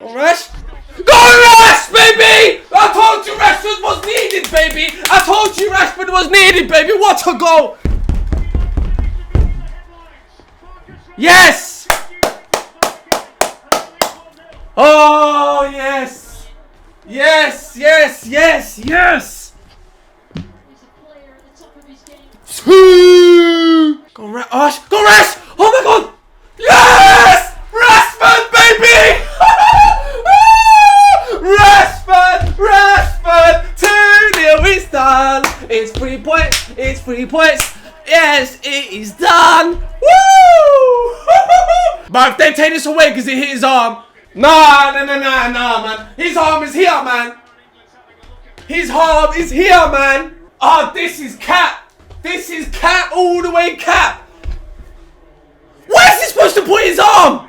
Rest. Go rest, baby! I told you Rashford was needed, baby! I told you Rashford was needed, baby! What a goal! Yes! Oh, yes! Yes, yes, yes, yes! Go Rash! Go Rash! Oh my god! Yes! Rashford, baby! Rashford! 2-0, it's done! It's 3 points! It's 3 points! Yes, it is done! Woo! But if they take this away because it hit his arm, nah, man. His arm is here, man. His arm is here, man. Oh, this is cap. This is cap all the way cap. Where's he supposed to put his arm?